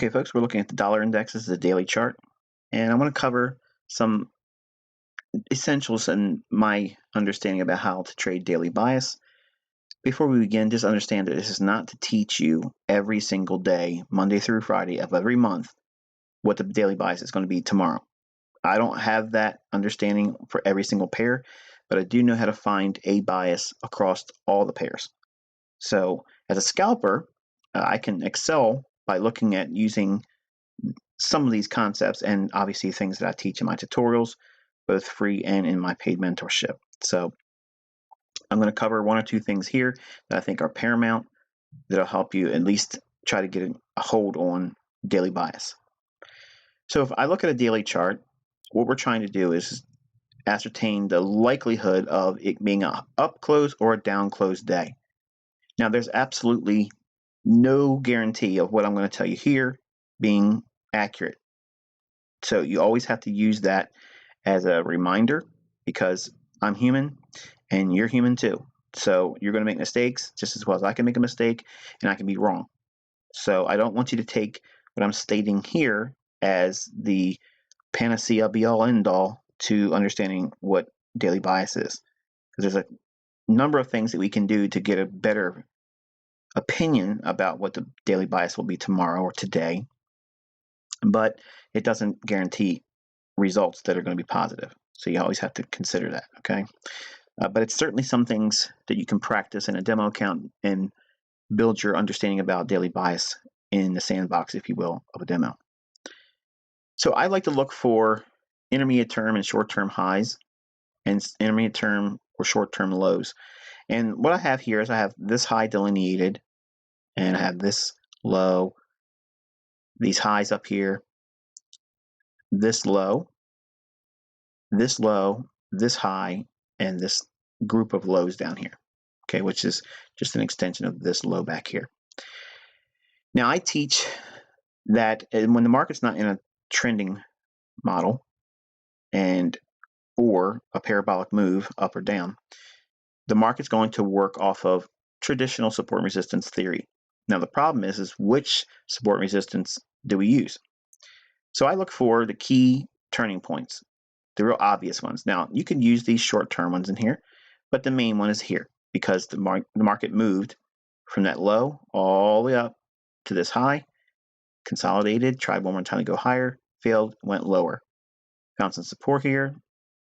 Okay, folks, we're looking at the dollar index. This is a daily chart, and I want to cover some essentials and my understanding about how to trade daily bias. Before we begin, just understand that this is not to teach you every single day, Monday through Friday of every month, what the daily bias is going to be tomorrow. I don't have that understanding for every single pair, but I do know how to find a bias across all the pairs. So as a scalper, I can excel by looking at using some of these concepts and obviously things that I teach in my tutorials, both free and in my paid mentorship. So I'm going to cover one or two things here that I think are paramount that'll help you at least try to get a hold on daily bias. So if I look at a daily chart, what we're trying to do is ascertain the likelihood of it being a up close or a down close day. Now there's absolutely no guarantee of what I'm going to tell you here being accurate. So you always have to use that as a reminder because I'm human and you're human too. So you're going to make mistakes just as well as I can make a mistake and I can be wrong. So I don't want you to take what I'm stating here as the panacea be all end all to understanding what daily bias is. Because there's a number of things that we can do to get a better opinion about what the daily bias will be tomorrow or today, but it doesn't guarantee results that are going to be positive. So you always have to consider that, okay? But it's certainly some things that you can practice in a demo account and build your understanding about daily bias in the sandbox, if you will, of a demo. So I like to look for intermediate term and short-term highs and intermediate term or short-term lows. And what I have here is I have this high delineated and I have this low, these highs up here, this low, this low, this high, and this group of lows down here, okay, which is just an extension of this low back here. Now I teach that when the market's not in a trending model and or a parabolic move up or down, the market's going to work off of traditional support and resistance theory. Now the problem is which support and resistance do we use? So I look for the key turning points, the real obvious ones. Now you can use these short-term ones in here, but the main one is here because the market moved from that low all the way up to this high, consolidated, tried one more time to go higher, failed, went lower. Found some support here,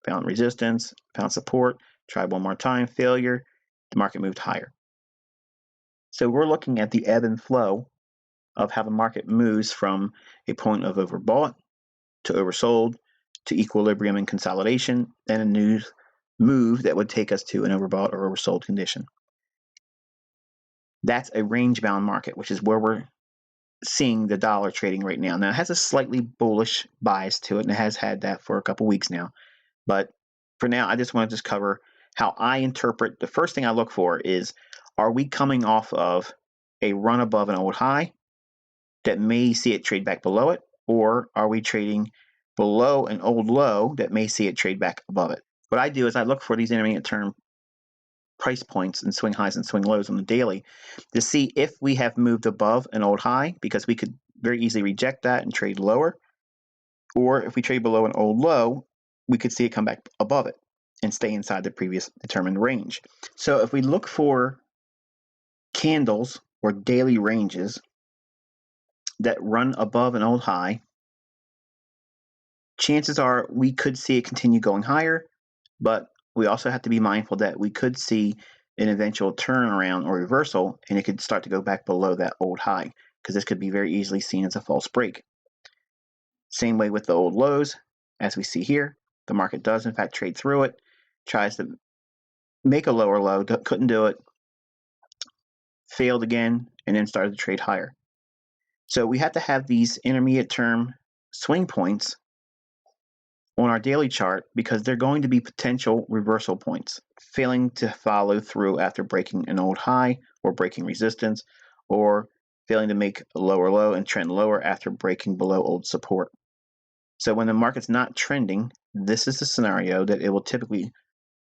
found resistance, found support, tried one more time, failure, the market moved higher. So we're looking at the ebb and flow of how the market moves from a point of overbought to oversold to equilibrium and consolidation, then a new move that would take us to an overbought or oversold condition. That's a range-bound market, which is where we're seeing the dollar trading right now. Now, it has a slightly bullish bias to it, and it has had that for a couple weeks now. But for now, I just want to cover how I interpret. The first thing I look for is, are we coming off of a run above an old high that may see it trade back below it, or are we trading below an old low that may see it trade back above it? What I do is I look for these intermediate term price points and swing highs and swing lows on the daily to see if we have moved above an old high, because we could very easily reject that and trade lower, or if we trade below an old low, we could see it come back above it and stay inside the previous determined range. So if we look for candles or daily ranges that run above an old high, chances are we could see it continue going higher, but we also have to be mindful that we could see an eventual turnaround or reversal, and it could start to go back below that old high, because this could be very easily seen as a false break. Same way with the old lows, as we see here, the market does in fact trade through it, tries to make a lower low, couldn't do it, failed again, and then started to trade higher. So we have to have these intermediate term swing points on our daily chart because they're going to be potential reversal points, failing to follow through after breaking an old high or breaking resistance, or failing to make a lower low and trend lower after breaking below old support. So when the market's not trending, this is the scenario that it will typically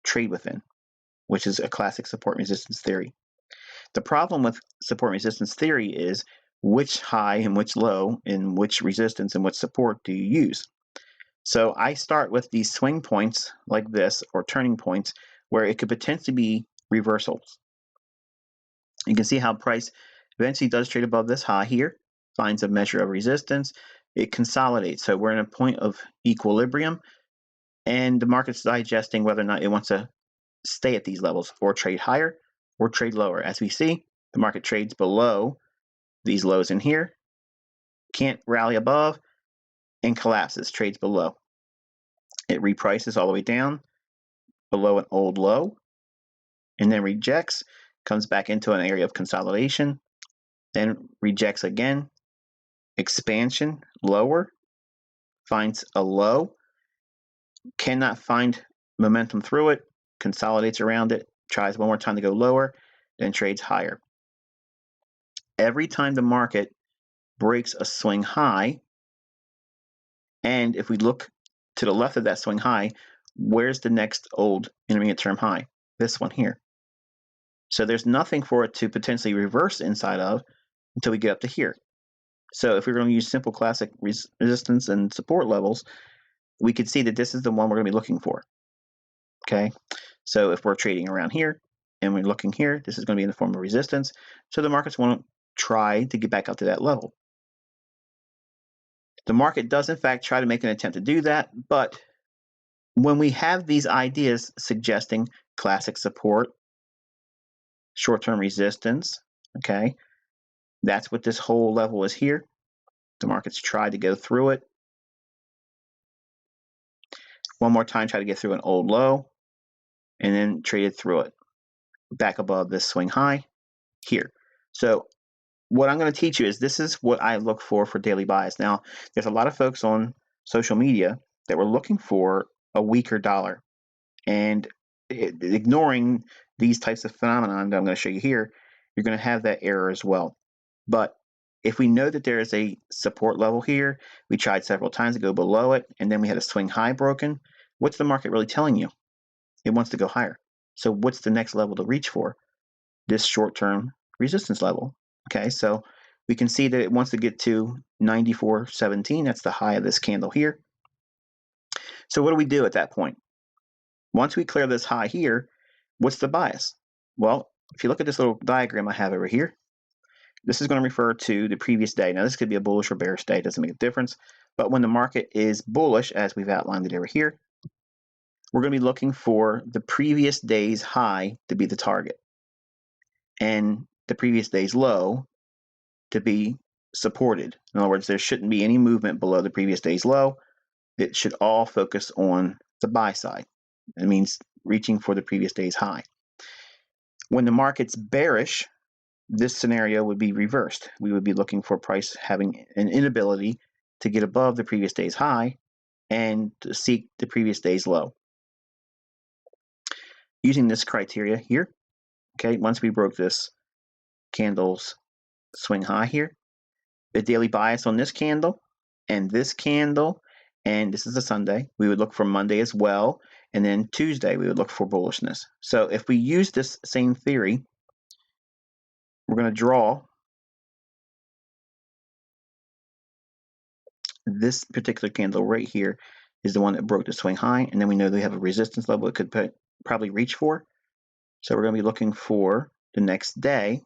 trade within, which is a classic support resistance theory. The problem with support resistance theory is which high and which low and which resistance and which support do you use. So I start with these swing points like this, or turning points, where it could potentially be reversals. You can see how price eventually does trade above this high here, finds a measure of resistance, it consolidates. So we're in a point of equilibrium, and the market's digesting whether or not it wants to stay at these levels or trade higher or trade lower. As we see, the market trades below these lows in here, can't rally above, and collapses, trades below. It reprices all the way down below an old low, and then rejects, comes back into an area of consolidation, then rejects again, expansion, lower, finds a low, cannot find momentum through it, consolidates around it, tries one more time to go lower, then trades higher. Every time the market breaks a swing high, and if we look to the left of that swing high, where's the next old intermediate term high? This one here. So there's nothing for it to potentially reverse inside of until we get up to here. So if we're going to use simple classic resistance and support levels, we could see that this is the one we're going to be looking for. Okay, so if we're trading around here and we're looking here, this is going to be in the form of resistance. So the markets want to try to get back up to that level. The market does in fact try to make an attempt to do that, but when we have these ideas suggesting classic support, short-term resistance, okay, that's what this whole level is here. The market's tried to go through it. One more time, try to get through an old low, and then traded through it. Back above this swing high here. So what I'm going to teach you is this is what I look for daily bias. Now, there's a lot of folks on social media that were looking for a weaker dollar, and ignoring these types of phenomena that I'm going to show you here, you're going to have that error as well. But if we know that there is a support level here, we tried several times to go below it, and then we had a swing high broken, what's the market really telling you? It wants to go higher. So what's the next level to reach for? This short-term resistance level. Okay, so we can see that it wants to get to 94.17. That's the high of this candle here. So what do we do at that point? Once we clear this high here, what's the bias? Well, if you look at this little diagram I have over here, this is going to refer to the previous day. Now, this could be a bullish or bearish day. It doesn't make a difference. But when the market is bullish, as we've outlined it over here, we're going to be looking for the previous day's high to be the target, and the previous day's low to be supported. In other words, there shouldn't be any movement below the previous day's low. It should all focus on the buy side. It means reaching for the previous day's high. When the market's bearish, this scenario would be reversed. We would be looking for price having an inability to get above the previous day's high and to seek the previous day's low. Using this criteria here, okay, once we broke this candle's swing high here, the daily bias on this candle, and this is a Sunday, we would look for Monday as well, and then Tuesday we would look for bullishness. So if we use this same theory, we're going to draw this particular candle right here is the one that broke the swing high, and then we know they have a resistance level it could probably reach for. So we're going to be looking for the next day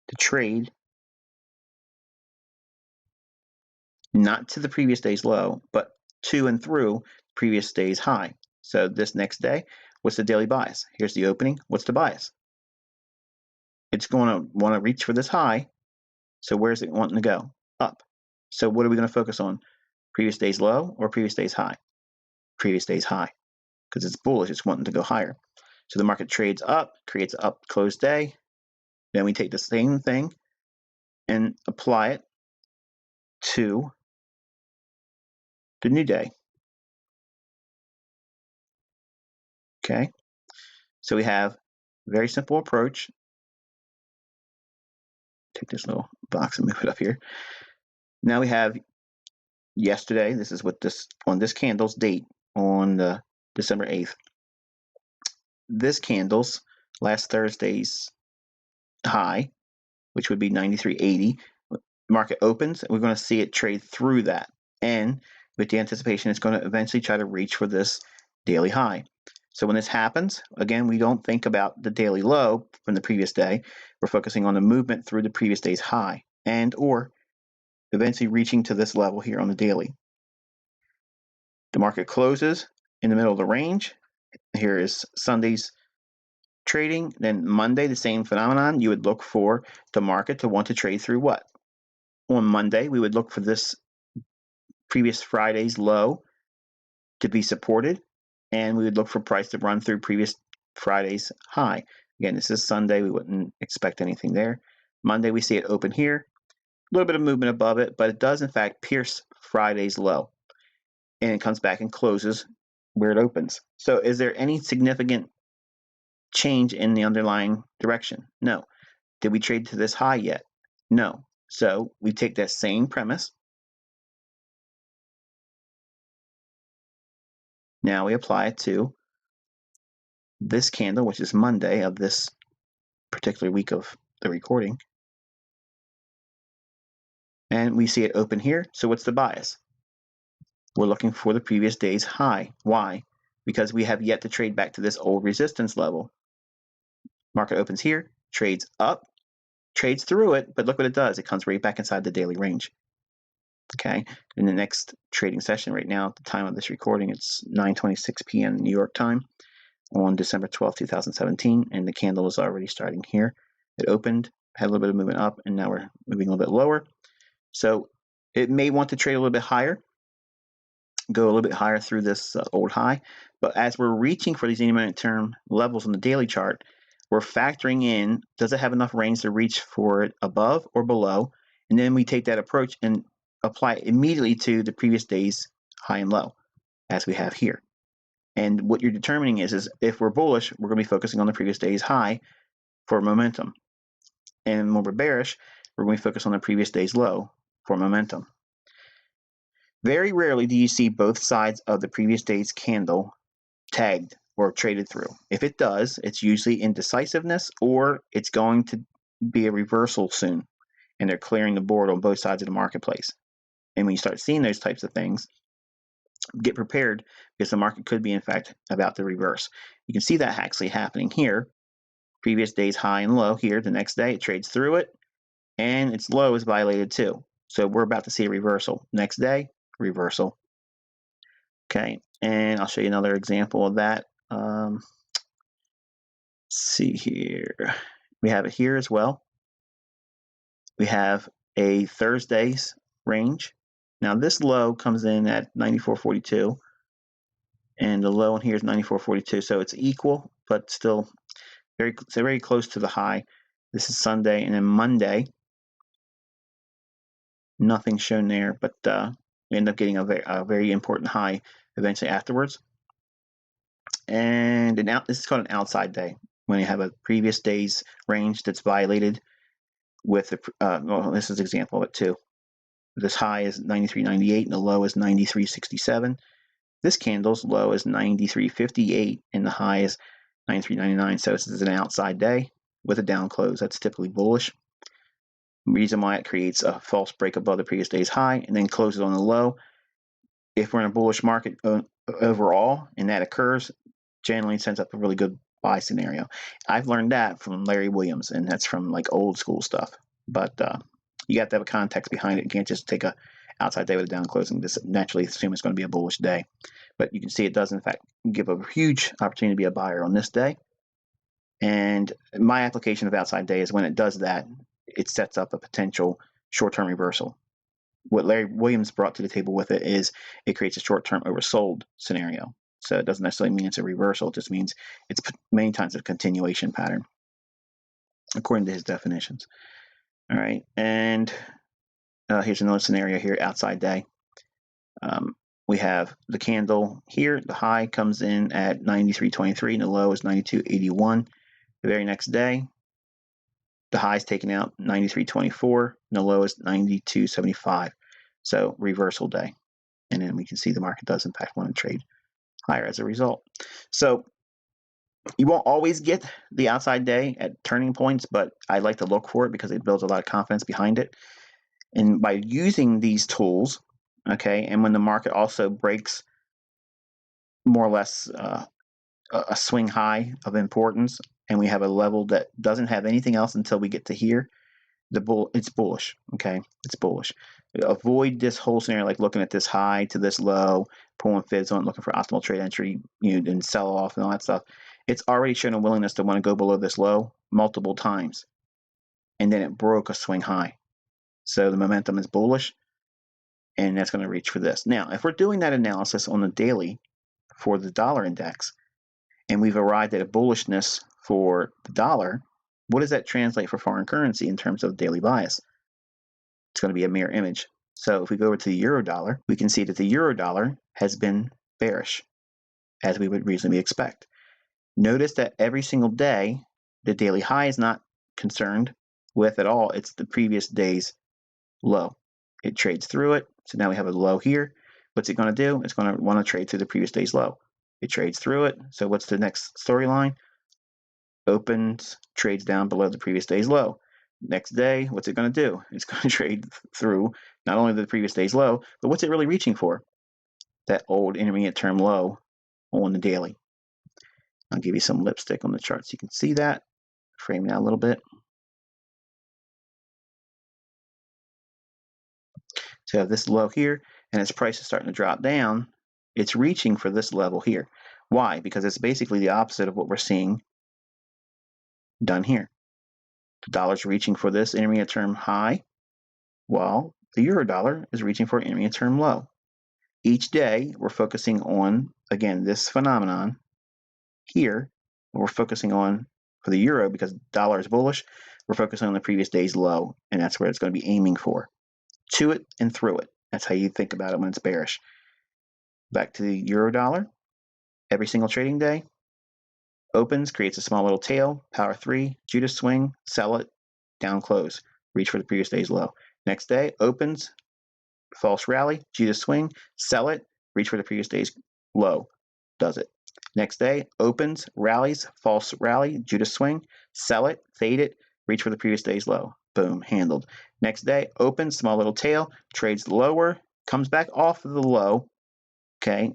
to trade not to the previous day's low, but to and through previous day's high. So this next day, what's the daily bias? Here's the opening. What's the bias? It's going to want to reach for this high. So where's it wanting to go? Up. So what are we going to focus on? Previous day's low or previous day's high? Previous day's high, because it's bullish. It's wanting to go higher. So the market trades up, creates an up close day. Then we take the same thing and apply it to the new day. Okay, so we have a very simple approach. Take this little box and move it up here. Now we have yesterday. This is what this on this candle's date on December 8th. This candle's last Thursday's high which would be 93.80. Market opens, and we're going to see it trade through that. And with the anticipation, it's going to eventually try to reach for this daily high. So when this happens, again, we don't think about the daily low from the previous day. We're focusing on the movement through the previous day's high and or eventually reaching to this level here on the daily. The market closes in the middle of the range. Here is Sunday's trading. Then Monday, the same phenomenon. You would look for the market to want to trade through what? On Monday, we would look for this previous Friday's low to be supported, and we would look for price to run through previous Friday's high. Again, this is Sunday. We wouldn't expect anything there. Monday, we see it open here. A little bit of movement above it, but it does, in fact, pierce Friday's low. And it comes back and closes where it opens. So is there any significant change in the underlying direction? No. Did we trade to this high yet? No. So we take that same premise. Now we apply it to this candle, which is Monday of this particular week of the recording. And we see it open here. So what's the bias? We're looking for the previous day's high. Why? Because we have yet to trade back to this old resistance level. Market opens here, trades up, trades through it, but look what it does. It comes right back inside the daily range. Okay, in the next trading session right now, at the time of this recording, it's 9:26 p.m. New York time on December 12, 2017, and the candle is already starting here. It opened, had a little bit of movement up, and now we're moving a little bit lower. So it may want to trade a little bit higher, go a little bit higher through this old high, but as we're reaching for these intermediate term levels on the daily chart, we're factoring in, does it have enough range to reach for it above or below? And then we take that approach and apply it immediately to the previous day's high and low, as we have here. And what you're determining is if we're bullish, we're going to be focusing on the previous day's high for momentum. And when we're bearish, we're going to focus on the previous day's low for momentum. Very rarely do you see both sides of the previous day's candle tagged or traded through. If it does, it's usually indecisiveness or it's going to be a reversal soon, and they're clearing the board on both sides of the marketplace. And when you start seeing those types of things, get prepared because the market could be, in fact, about to reverse. You can see that actually happening here. Previous day's high and low here. The next day, it trades through it, and its low is violated too. So we're about to see a reversal. Next day, reversal. Okay, and I'll show you another example of that. Let's see here. We have it here as well. We have a Thursday's range. Now this low comes in at 94.42, and the low in here is 94.42. So it's equal, but still very close to the high. This is Sunday, and then Monday, nothing shown there, but we end up getting a very important high eventually afterwards. And this is called an outside day, when you have a previous day's range that's violated with the, well, this is an example of it too. This high is 93.98 and the low is 93.67. This candle's low is 93.58 and the high is 93.99. So this is an outside day with a down close. That's typically bullish. Reason why it creates a false break above the previous day's high and then closes on the low. If we're in a bullish market overall and that occurs, generally sends up a really good buy scenario. I've learned that from Larry Williams, and that's from like old school stuff. But you have to have a context behind it. You can't just take a outside day with a down close and just naturally assume it's going to be a bullish day. But you can see it does, in fact, give a huge opportunity to be a buyer on this day. And my application of outside day is when it does that, it sets up a potential short-term reversal. What Larry Williams brought to the table with it is it creates a short-term oversold scenario. So it doesn't necessarily mean it's a reversal. It just means it's many times a continuation pattern, according to his definitions. All right, and here's another scenario here, outside day. We have the candle here. The high comes in at 93.23 and the low is 92.81. The very next day, the high is taken out 93.24 and the low is 92.75. So reversal day. And then we can see the market does, in fact, want to trade higher as a result. So You won't always get the outside day at turning points, but I like to look for it because it builds a lot of confidence behind it. And by using these tools, okay, and when the market also breaks more or less a swing high of importance, and we have a level that doesn't have anything else until we get to here, it's bullish. Okay, it's bullish. Avoid this whole scenario like looking at this high to this low, pulling fibs on, looking for optimal trade entry, and sell off and all that stuff. It's already shown a willingness to want to go below this low multiple times, and then it broke a swing high. So the momentum is bullish, and that's going to reach for this. Now, if we're doing that analysis on the daily for the dollar index, and we've arrived at a bullishness for the dollar, what does that translate for foreign currency in terms of daily bias? It's going to be a mirror image. So if we go over to the euro dollar, we can see that the euro dollar has been bearish, as we would reasonably expect. Notice that every single day, the daily high is not concerned with at all. It's the previous day's low. It trades through it. So now we have a low here. What's it going to do? It's going to want to trade through the previous day's low. It trades through it. So what's the next storyline? Opens, trades down below the previous day's low. Next day, what's it going to do? It's going to trade through not only the previous day's low, but what's it really reaching for? That old intermediate term low on the daily. I'll give you some lipstick on the chart so you can see that. Frame it out a little bit. So you have this low here, and its price is starting to drop down. It's reaching for this level here. Why? Because it's basically the opposite of what we're seeing done here. The dollar's reaching for this intermediate term high, while the euro dollar is reaching for an intermediate term low. Each day, we're focusing on, again, this phenomenon here. We're focusing on, for the euro, because dollar is bullish, we're focusing on the previous day's low, and that's where it's going to be aiming for. To it and through it. That's how you think about it when it's bearish. Back to the euro dollar. Every single trading day, opens, creates a small little tail, power 3, Judas swing, sell it, down close, reach for the previous day's low. Next day, opens, false rally, Judas swing, sell it, reach for the previous day's low, does it. Next day, opens, rallies, false rally, Judas swing, sell it, fade it, reach for the previous day's low. Boom, handled. Next day, opens, small little tail, trades lower, comes back off of the low, okay,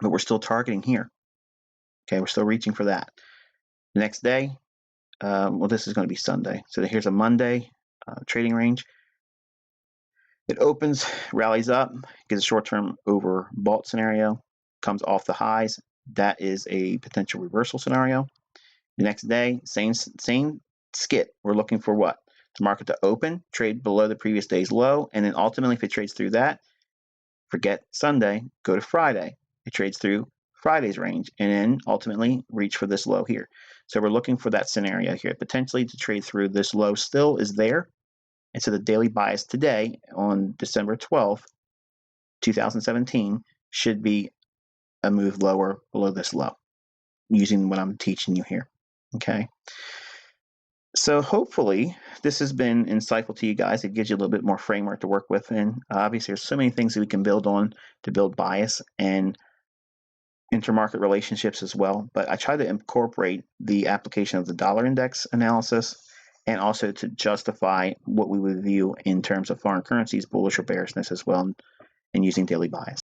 but we're still targeting here. Okay, we're still reaching for that. The next day, well, this is going to be Sunday. So here's a Monday trading range. It opens, rallies up, gets a short-term overbought scenario, comes off the highs. That is a potential reversal scenario. The next day, same skit. We're looking for what? The market to open, trade below the previous day's low, and then ultimately, if it trades through that, forget Sunday, go to Friday. It trades through Friday's range, and then ultimately reach for this low here. So we're looking for that scenario here. Potentially to trade through this low still is there. And so the daily bias today on December 12th, 2017, should be a move lower below this low, using what I'm teaching you here. Okay. So hopefully this has been insightful to you guys. It gives you a little bit more framework to work with. And obviously there's so many things that we can build on to build bias and intermarket relationships as well. But I try to incorporate the application of the dollar index analysis and also to justify what we would view in terms of foreign currencies, bullish or bearishness as well, and using daily bias.